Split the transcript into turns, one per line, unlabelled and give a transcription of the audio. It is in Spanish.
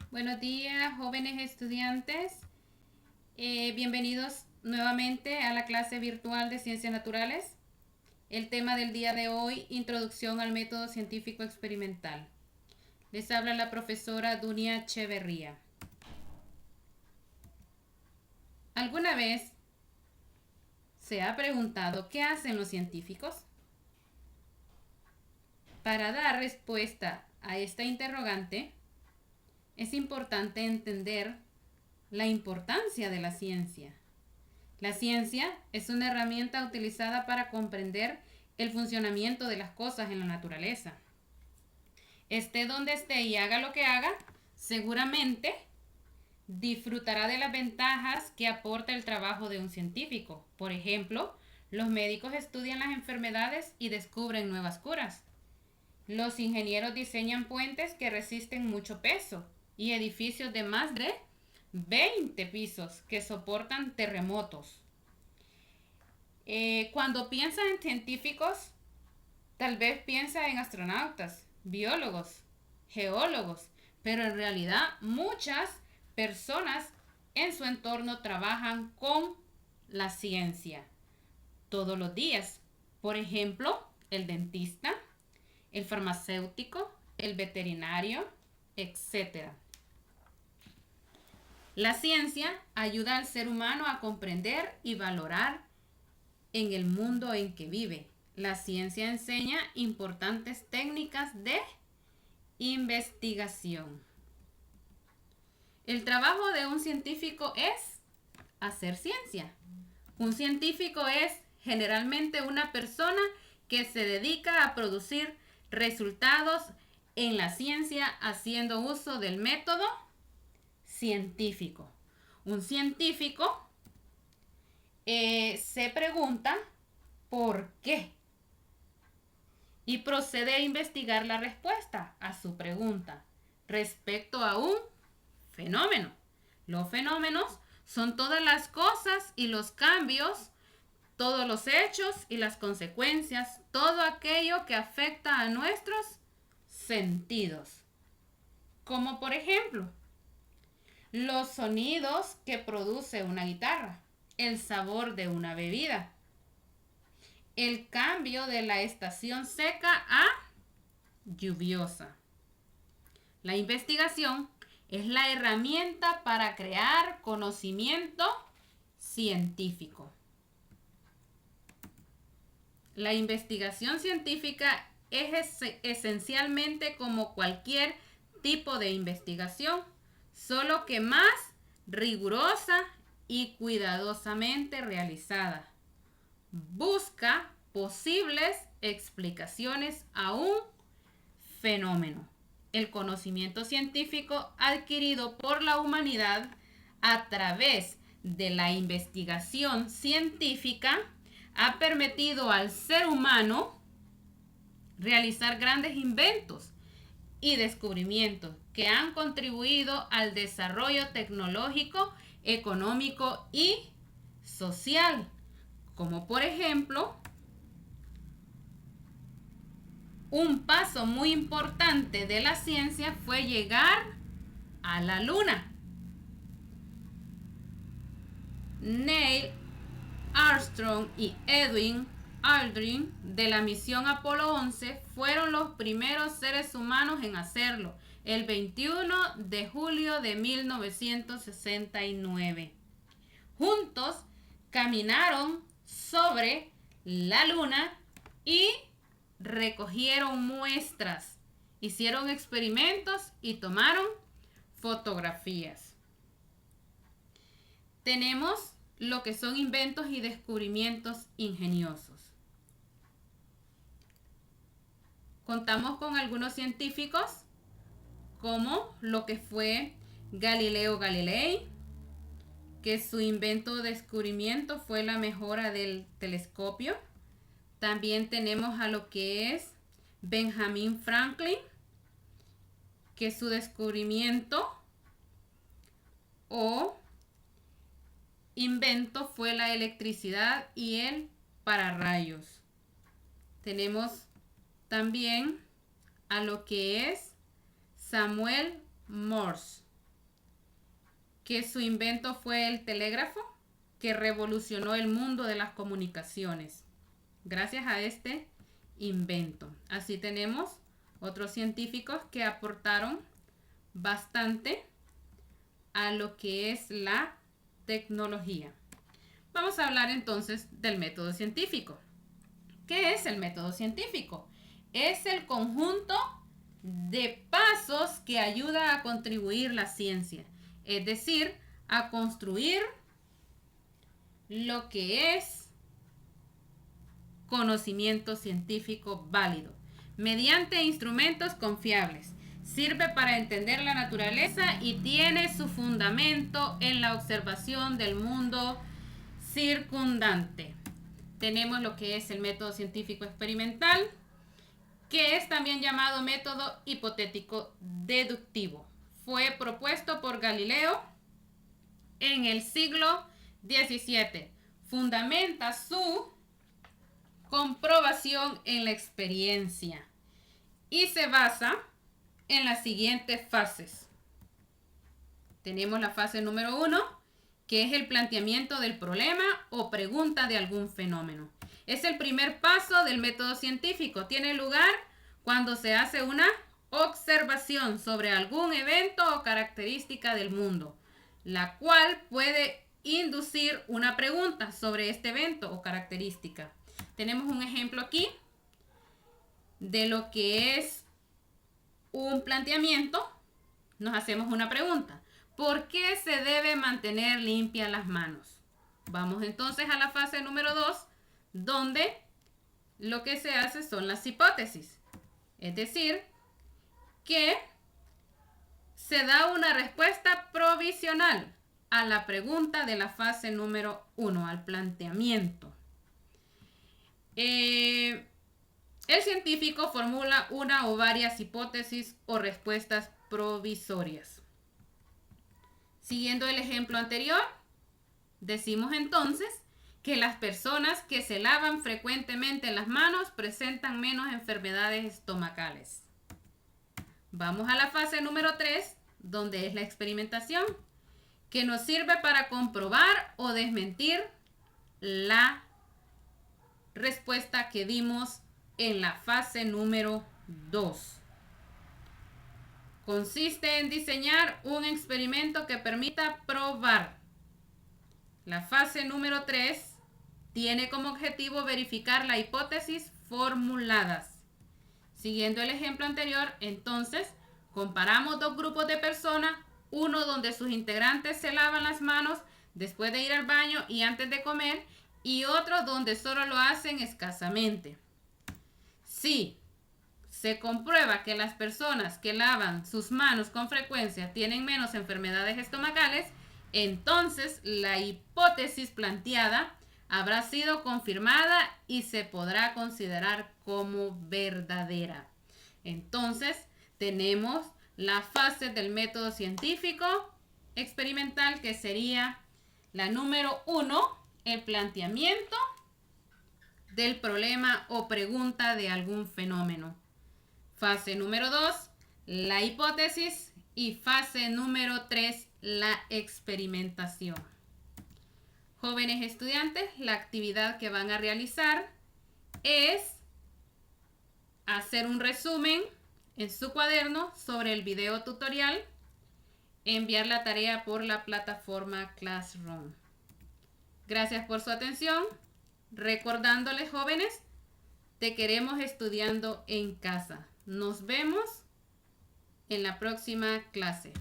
Buenos días, jóvenes estudiantes. Bienvenidos nuevamente a la clase virtual de Ciencias Naturales. El tema del día de hoy, Introducción al método científico experimental. Les habla la profesora Dunia Echeverría. ¿Alguna vez se ha preguntado qué hacen los científicos? Para dar respuesta a esta interrogante, es importante entender la importancia de la ciencia. La ciencia es una herramienta utilizada para comprender el funcionamiento de las cosas en la naturaleza. Esté donde esté y haga lo que haga, seguramente disfrutará de las ventajas que aporta el trabajo de un científico. Por ejemplo, los médicos estudian las enfermedades y descubren nuevas curas. Los ingenieros diseñan puentes que resisten mucho peso y edificios de más de 20 pisos que soportan terremotos. Cuando piensa en científicos, tal vez piensa en astronautas, biólogos, geólogos, pero en realidad muchas personas en su entorno trabajan con la ciencia todos los días. Por ejemplo, el dentista, el farmacéutico, el veterinario, etc. La ciencia ayuda al ser humano a comprender y valorar en el mundo en que vive. La ciencia enseña importantes técnicas de investigación. El trabajo de un científico es hacer ciencia. Un científico es generalmente una persona que se dedica a producir resultados en la ciencia haciendo uso del método científico. Un científico se pregunta ¿por qué? Y procede a investigar la respuesta a su pregunta respecto a un fenómeno. Los fenómenos son todas las cosas y los cambios, todos los hechos y las consecuencias, todo aquello que afecta a nuestros sentidos. Como por ejemplo, los sonidos que produce una guitarra, el sabor de una bebida, el cambio de la estación seca a lluviosa. La investigación es la herramienta para crear conocimiento científico. La investigación científica es esencialmente como cualquier tipo de investigación, solo que más rigurosa y cuidadosamente realizada. Busca posibles explicaciones a un fenómeno. El conocimiento científico adquirido por la humanidad a través de la investigación científica ha permitido al ser humano realizar grandes inventos y descubrimientos que han contribuido al desarrollo tecnológico, económico y social, como por ejemplo, un paso muy importante de la ciencia fue llegar a la Luna. Neil Armstrong y Edwin Aldrin de la misión Apolo 11 fueron los primeros seres humanos en hacerlo, el 21 de julio de 1969. Juntos caminaron sobre la Luna y recogieron muestras, hicieron experimentos y tomaron fotografías. Tenemos lo que son inventos y descubrimientos ingeniosos. Contamos con algunos científicos como lo que fue Galileo Galilei, que su invento o descubrimiento fue la mejora del telescopio. También tenemos a lo que es Benjamin Franklin, que su descubrimiento o invento fue la electricidad y el pararrayos. Tenemos también a lo que es Samuel Morse, que su invento fue el telégrafo, que revolucionó el mundo de las comunicaciones gracias a este invento. Así tenemos otros científicos que aportaron bastante a lo que es la tecnología. Vamos a hablar entonces del método científico. ¿Qué es el método científico? Es el conjunto de pasos que ayuda a contribuir la ciencia, es decir, a construir lo que es conocimiento científico válido, mediante instrumentos confiables. Sirve para entender la naturaleza y tiene su fundamento en la observación del mundo circundante. Tenemos lo que es el método científico experimental, que es también llamado método hipotético deductivo. Fue propuesto por Galileo en el siglo XVII. Fundamenta su comprobación en la experiencia y se basa en las siguientes fases. Tenemos la fase número 1, que es el planteamiento del problema o pregunta de algún fenómeno. Es el primer paso del método científico. Tiene lugar cuando se hace una observación sobre algún evento o característica del mundo, la cual puede inducir una pregunta sobre este evento o característica. Tenemos un ejemplo aquí de lo que es un planteamiento. Nos hacemos una pregunta. ¿Por qué se debe mantener limpias las manos? Vamos entonces a la fase número 2, donde lo que se hace son las hipótesis. Es decir, que se da una respuesta provisional a la pregunta de la fase número 1, al planteamiento. El científico formula una o varias hipótesis o respuestas provisorias. Siguiendo el ejemplo anterior, decimos entonces que las personas que se lavan frecuentemente las manos presentan menos enfermedades estomacales. Vamos a la fase número 3, donde es la experimentación, que nos sirve para comprobar o desmentir la respuesta que dimos en la fase número 2. Consiste en diseñar un experimento que permita probar. La fase número 3 tiene como objetivo verificar las hipótesis formuladas. Siguiendo el ejemplo anterior, entonces, comparamos dos grupos de personas, uno donde sus integrantes se lavan las manos después de ir al baño y antes de comer, y otro donde solo lo hacen escasamente. Si se comprueba que las personas que lavan sus manos con frecuencia tienen menos enfermedades estomacales, entonces la hipótesis planteada habrá sido confirmada y se podrá considerar como verdadera. Entonces, tenemos la fase del método científico experimental, que sería la número 1, el planteamiento del problema o pregunta de algún fenómeno. Fase número 2, la hipótesis, y fase número 3, la experimentación. Jóvenes estudiantes, la actividad que van a realizar es hacer un resumen en su cuaderno sobre el video tutorial, enviar la tarea por la plataforma Classroom. Gracias por su atención. Recordándoles, jóvenes, te queremos estudiando en casa. Nos vemos en la próxima clase.